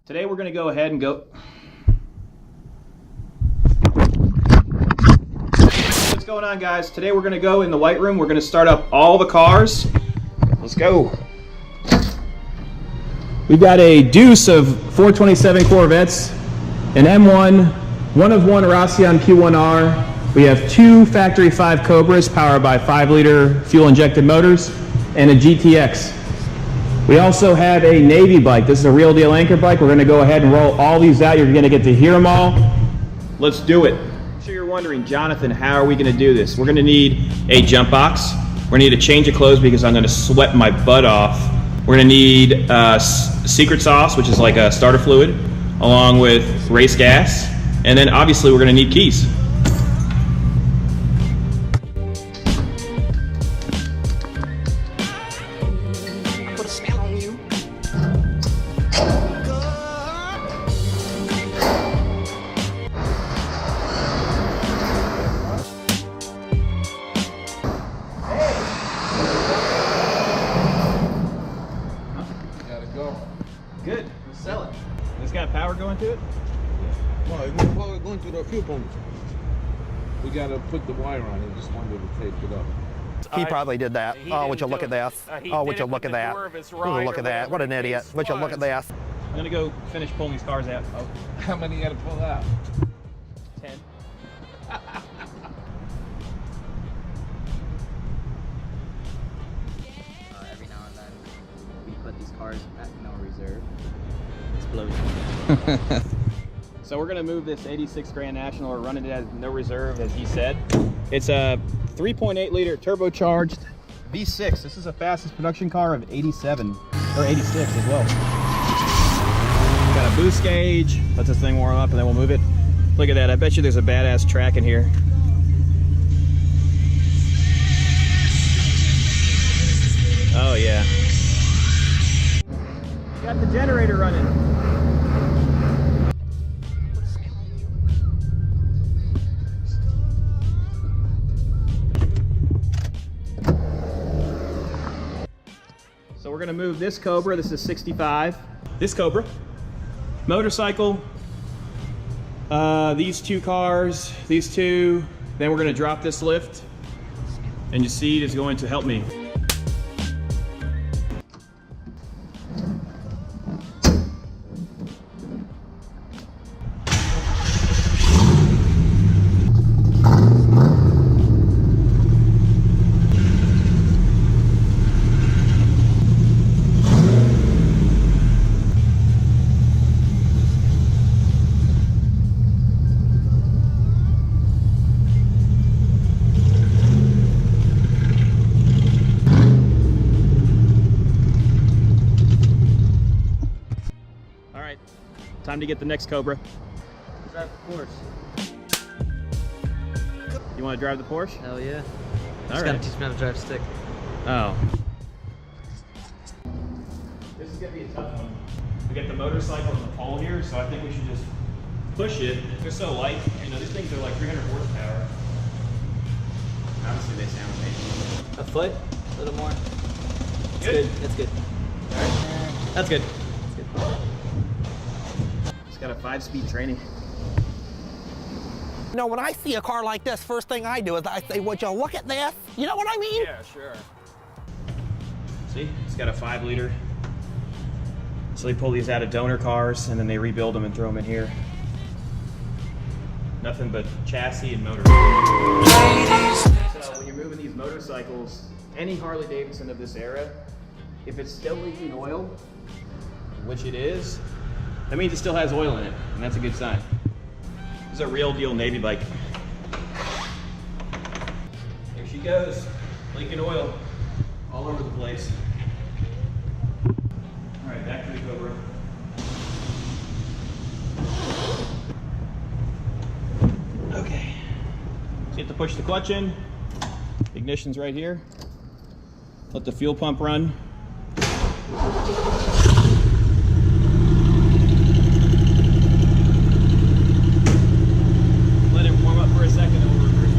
Today we're going to go ahead and go... What's going on, guys? Today we're going to go in the white room. We're going to start up all the cars. Let's go. We've got a deuce of 427 Corvettes, an M1, one of one Roscion Q1R. We have two Factory 5 Cobras powered by 5-liter fuel-injected motors, and a GTX. We also have a Navy bike. This is a real deal anchor bike. We're going to go ahead and roll all these out. You're going to get to hear them all. Let's do it. I'm sure you're wondering, Jonathan, how are we going to do this? We're going to need a jump box. We're going to need a change of clothes because I'm going to sweat my butt off. We're going to need secret sauce, which is like a starter fluid, along with race gas. And then obviously we're going to need keys. Good. Let's sell it. This got power going to it? Well, it's probably going to the fuel pump. We got to put the wire on it. Just wanted to tape it up. He probably did that. Oh, would you look at this? Oh, would you look at that? Oh, look at that. What an idiot. Would you look at this? I'm going to go finish pulling these cars out. Oh. How many you got to pull out? 10. Every now and then, we put these cars at no reserve. Explosion. So we're going to move this 86 Grand National. We're running it at no reserve, as he said. It's a 3.8 liter turbocharged V6. This is the fastest production car of 87 or 86 as well. Got a boost gauge. Let this thing warm up and then we'll move it. Look at that. I bet you there's a badass track in here. Oh yeah. Got the generator running. So we're gonna move this Cobra, this is 65. This Cobra, motorcycle, these two cars, these two, then we're gonna drop this lift, and your seat is going to help me. Time to get the next Cobra. Drive the Porsche. You want to drive the Porsche? Hell yeah. All right. Gotta teach me how to drive stick. Oh. This is going to be a tough one. We got the motorcycle and the pole here, so I think we should just push it. They're so light. You know, these things are like 300 horsepower. Obviously, they sound amazing. A foot? A little more? Good. That's good. All right. That's good. It's got a 5-speed training. You know, when I see a car like this, first thing I do is I say, would you look at this? You know what I mean? Yeah, sure. See, it's got a 5-liter. So they pull these out of donor cars and then they rebuild them and throw them in here. Nothing but chassis and motor. So when you're moving these motorcycles, any Harley Davidson of this era, if it's still leaking oil, which it is, that means it still has oil in it, and that's a good sign. This is a real deal Navy bike. There she goes, leaking oil all over the place. All right, back to the Cobra. Okay, so you have to push the clutch in. Ignition's right here. Let the fuel pump run. Let it warm up for a second and we'll reverse it.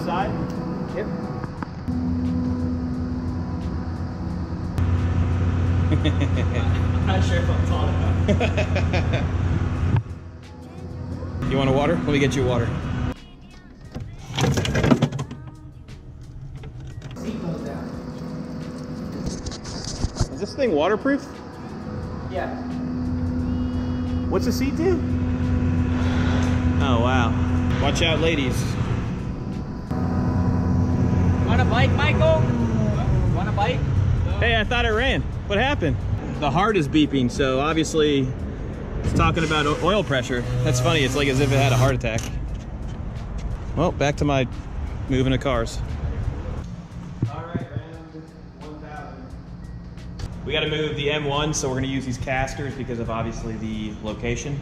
outside? Yep. I'm not sure if I'm tall enough. You want a water? Let me get you a water. Seat goes down. Is this thing waterproof? Yeah. What's the seat do? Oh, wow. Watch out, ladies. Want a bike, Michael? Want a bike? Hey, I thought it ran. What happened? The heart is beeping, so obviously it's talking about oil pressure. That's funny. It's like as if it had a heart attack. Well, back to my moving of cars. All right, round 1,000. We got to move the M1, so we're going to use these casters because of obviously the location.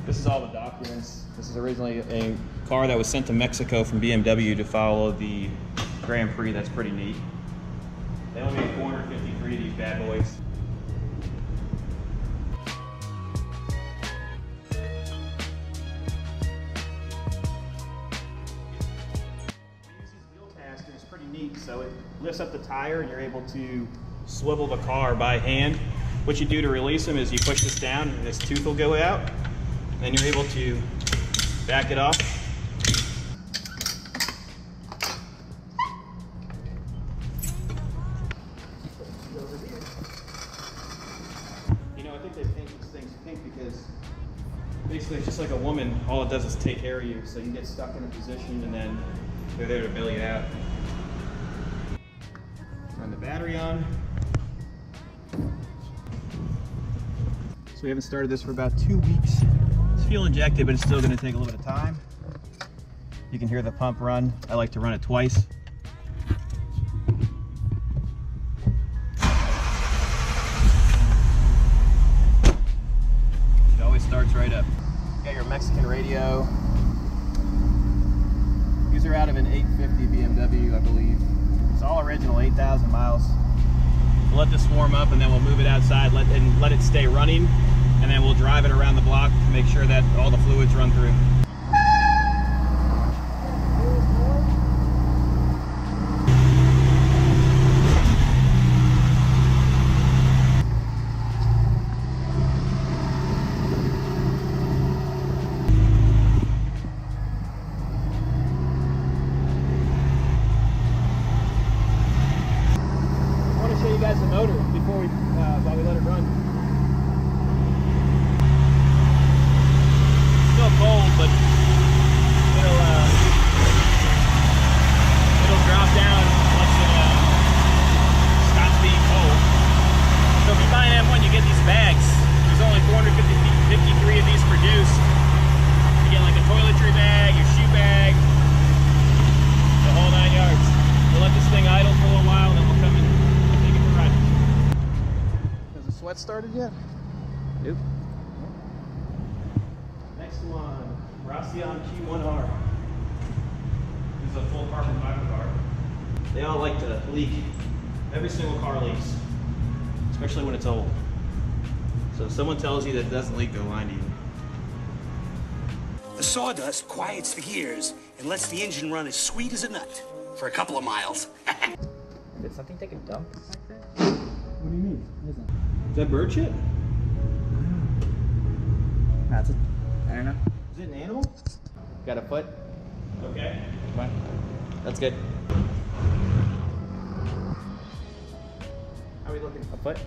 This is all the documents. This is originally a car that was sent to Mexico from BMW to follow the Grand Prix. That's pretty neat. They only made 453 of these bad boys. It's pretty neat. So it lifts up the tire and you're able to swivel the car by hand. What you do to release them is you push this down and this tooth will go out. Then you're able to back it off. You know, I think they paint these things pink because basically it's just like a woman. All it does is take care of you. So you get stuck in a position and then they're there to bail you out. Turn the battery on. So we haven't started this for about 2 weeks. It's fuel injected, but it's still going to take a little bit of time. You can hear the pump run. I like to run it twice. It always starts right up. You got your Mexican radio. These are out of an 850 BMW, I believe. It's all original, 8,000 miles. We'll let this warm up and then we'll move it outside and let it stay running. And then we'll drive it around the block to make sure that all the fluids run through. I want to show you guys the motor before while we let it run. Cold, but it'll drop down once it stops being cold. So if you buy an M1, you get these bags. There's only 453 of these produced. You get like a toiletry bag, your shoe bag, the whole 9 yards. We'll let this thing idle for a little while, and then we'll come in and take it for a ride. Has the sweat started yet? Nope. One, Racion Q1R. This is a full carbon fiber car. They all like to leak. Every single car leaks, especially when it's old. So if someone tells you that it doesn't leak, they're lying to you. The sawdust quiets the gears and lets the engine run as sweet as a nut for a couple of miles. Did something take a dump like that? What do you mean? What is that? Is that bird shit? That's it. I don't know. Is it an animal? Got a foot? Okay. Come on. That's good. How are we looking? A foot?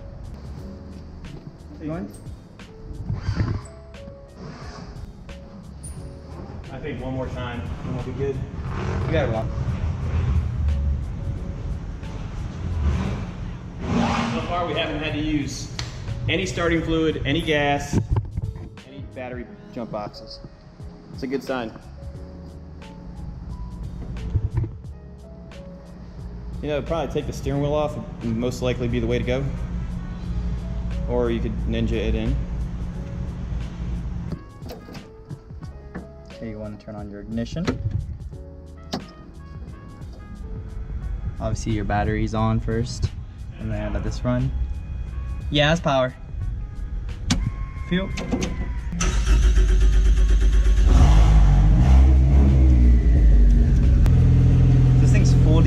Going? I think one more time and we'll be good. You got it wrong. So far we haven't had to use any starting fluid, any gas, any battery jump boxes. It's a good sign. You know, probably take the steering wheel off would most likely be the way to go. Or you could ninja it in. Okay, you want to turn on your ignition. Obviously your battery's on first, and then let this run. Yeah, that's power. Fuel.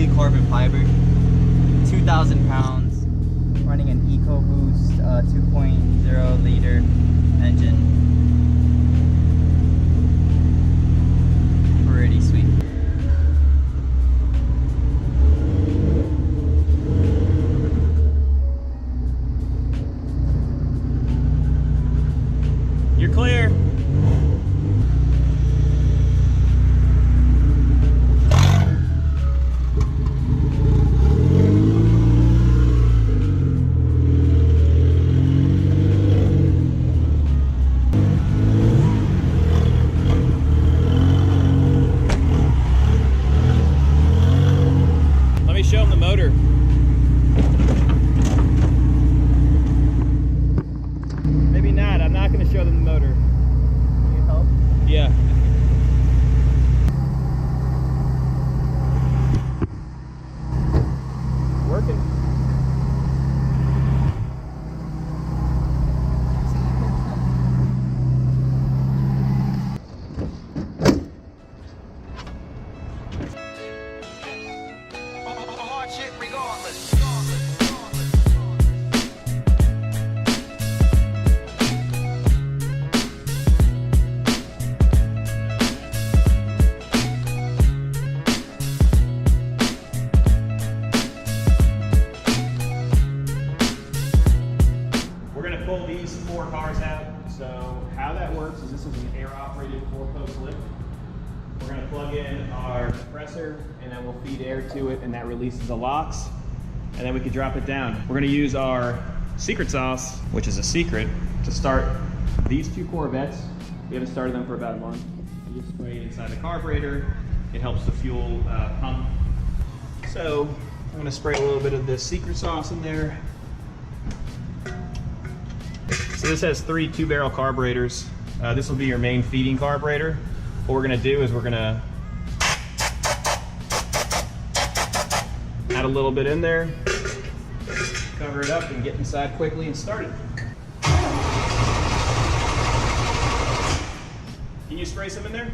fully carbon fiber, 2,000 pounds, running an EcoBoost 2.0 liter engine. Pretty sweet. You're clear. Let me show them the motor. Maybe not. I'm not going to show them the motor. Need help? Yeah. Working. Hardship regardless. We're going to pull these 4 cars out. So how that works is this is an air-operated 4-post lift. We're going to plug in our compressor, and then we'll feed air to it, and that releases the locks, and then we can drop it down. We're going to use our secret sauce, which is a secret, to start these 2 Corvettes. We haven't started them for about a month. You just spray it inside the carburetor. It helps the fuel pump. So I'm going to spray a little bit of this secret sauce in there. So this has 3 2-barrel carburetors. This will be your main feeding carburetor. What we're going to do is we're going to add a little bit in there, cover it up, and get inside quickly and start it. Can you spray some in there?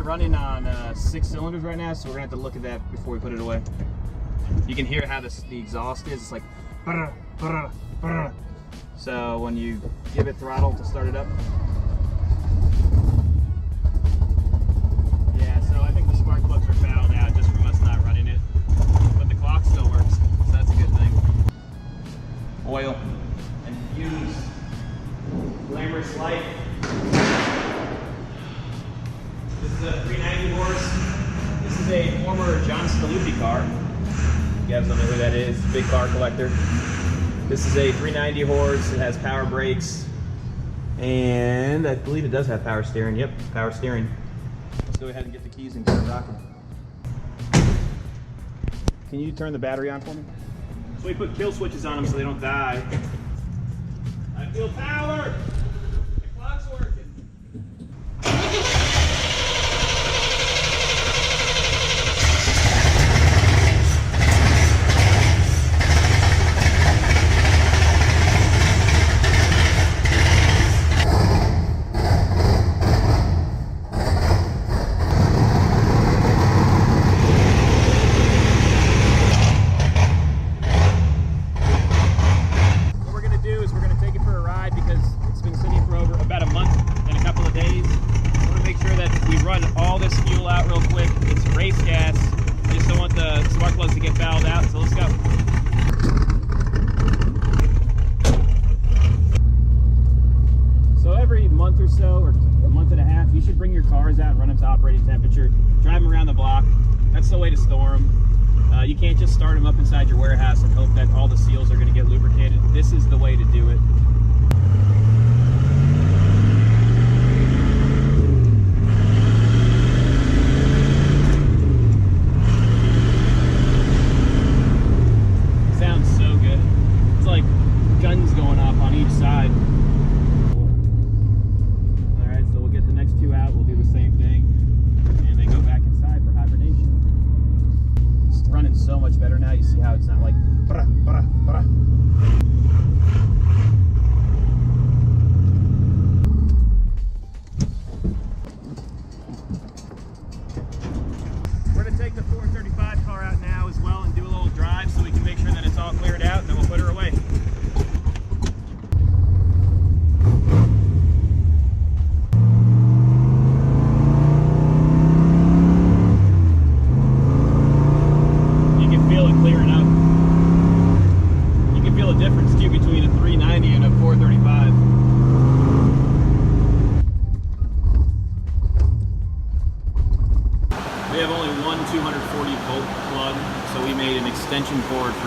Running on 6 cylinders right now, so we're gonna have to look at that before we put it away. You can hear how the exhaust is. It's like brr, brr, brr. So when you give it throttle to start it up, yeah. So I think the spark plugs are fouled out just from us not running it, but the clock still works, so that's a good thing. Oil and fuse, glamorous light. This is a 390 horse. This is a former John Stallupi car. You guys don't know who that is, big car collector. This is a 390 horse. It has power brakes, and I believe it does have power steering. Yep, power steering. Let's go ahead and get the keys and get it rocking. Can you turn the battery on for me? So we put kill switches on them so they don't die. I feel power! The clock's working. You can't just start them up inside your warehouse and hope that all the seals are going to get lubricated. This is the way to do it.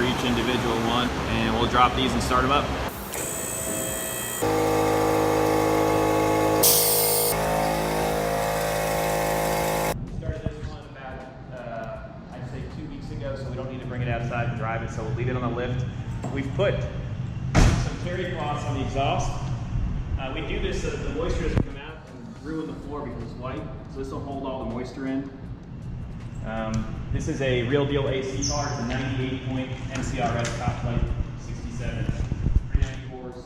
each individual one, and we'll drop these and start them up. Started this one about, I'd say 2 weeks ago, so we don't need to bring it outside and drive it, so we'll leave it on the lift. We've put some terry cloths on the exhaust. We do this so that the moisture doesn't come out and ruin the floor because it's white, so this will hold all the moisture in. This is a real deal AC car. It's a 98 point NCRS top plate 67, 390 horse.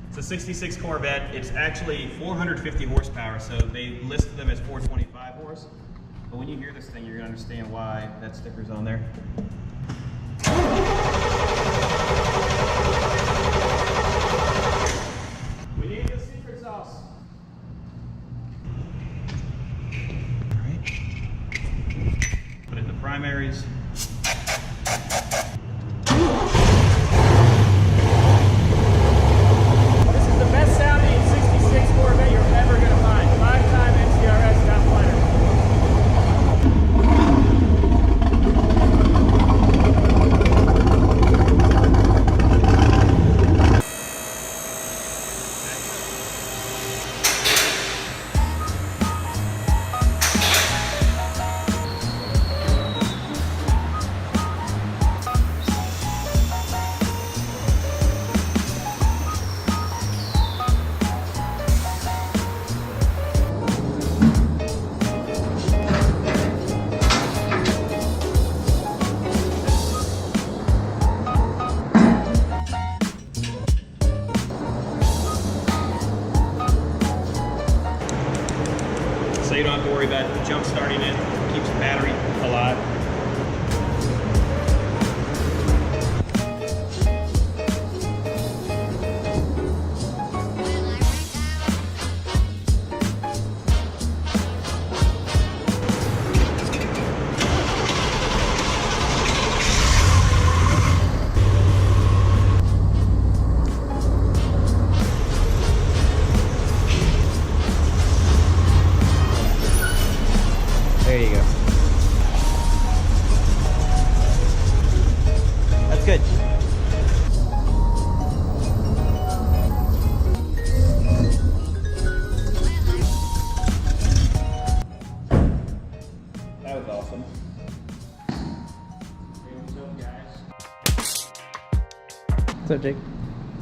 It's a 66 Corvette. It's actually 450 horsepower, so they listed them as 425 horse. But when you hear this thing, you're gonna understand why that sticker's on there. We need the secret sauce. Put it in the primaries. This is the best sounding 66 Corvette you're ever going to find. 5-time NCRS top fighter. So you don't have to worry about jump starting it. Keeps the battery alive. There you go. That's good. That was awesome. Hey, what's up, guys? What's up, Jake?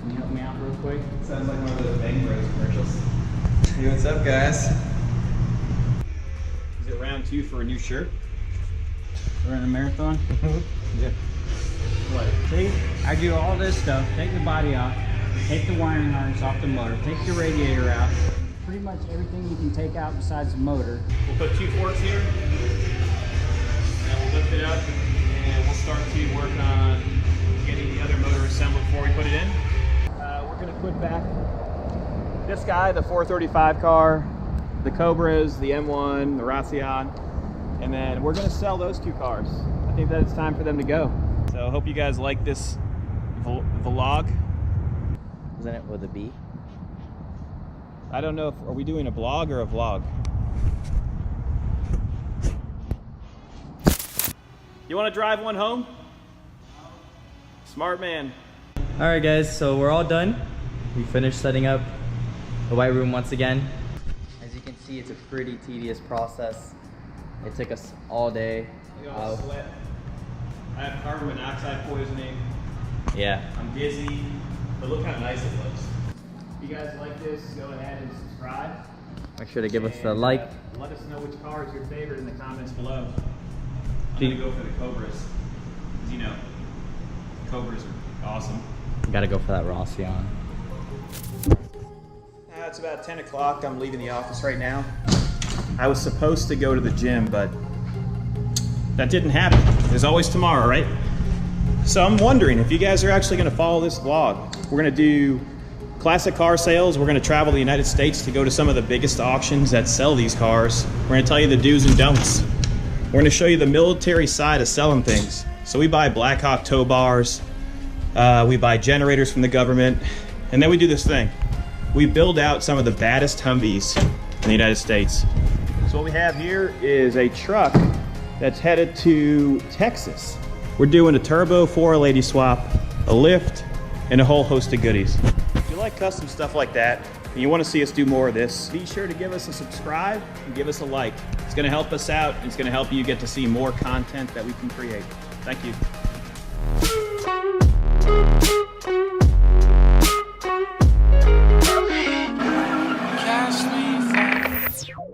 Can you help me out real quick? Sounds like one of those Bang Bros commercials. Hey, what's up, guys? Is it round 2 for a new shirt? We're in a marathon. Yeah. What? See, I do all this stuff. Take the body off, take the wiring harness off the motor, take the radiator out. Pretty much everything you can take out besides the motor. We'll put 2 forks here, and we'll lift it up, and we'll start to work on getting the other motor assembled before we put it in. We're going to put back this guy, the 435 car, the Cobras, the M1, the Racion, and then we're going to sell those 2 cars. I think that it's time for them to go. So I hope you guys like this vlog. Isn't it with a B? I don't know if, are we doing a blog or a vlog? You want to drive one home? Smart man. Alright guys, so we're all done. We finished setting up the white room once again. As you can see, it's a pretty tedious process. It took us all day. Look at all the sweat. I have carbon monoxide poisoning. Yeah. I'm dizzy. But look how nice it looks. If you guys like this, go ahead and subscribe. Make sure to give us a And, like. Let us know which car is your favorite in the comments below. I'm going to go for the Cobras. Because, you know, Cobras are awesome. Gotta go for that Racion. It's about 10 o'clock. I'm leaving the office right now. I was supposed to go to the gym, but that didn't happen. There's always tomorrow, right? So I'm wondering if you guys are actually going to follow this vlog. We're going to do classic car sales. We're going to travel the United States to go to some of the biggest auctions that sell these cars. We're going to tell you the do's and don'ts. We're going to show you the military side of selling things. So we buy Blackhawk tow bars. We buy generators from the government. And then we do this thing. We build out some of the baddest Humvees in the United States. So what we have here is a truck that's headed to Texas. We're doing a turbo 480 swap, a lift, and a whole host of goodies. If you like custom stuff like that, and you want to see us do more of this, be sure to give us a subscribe and give us a like. It's going to help us out. It's going to help you get to see more content that we can create. Thank you.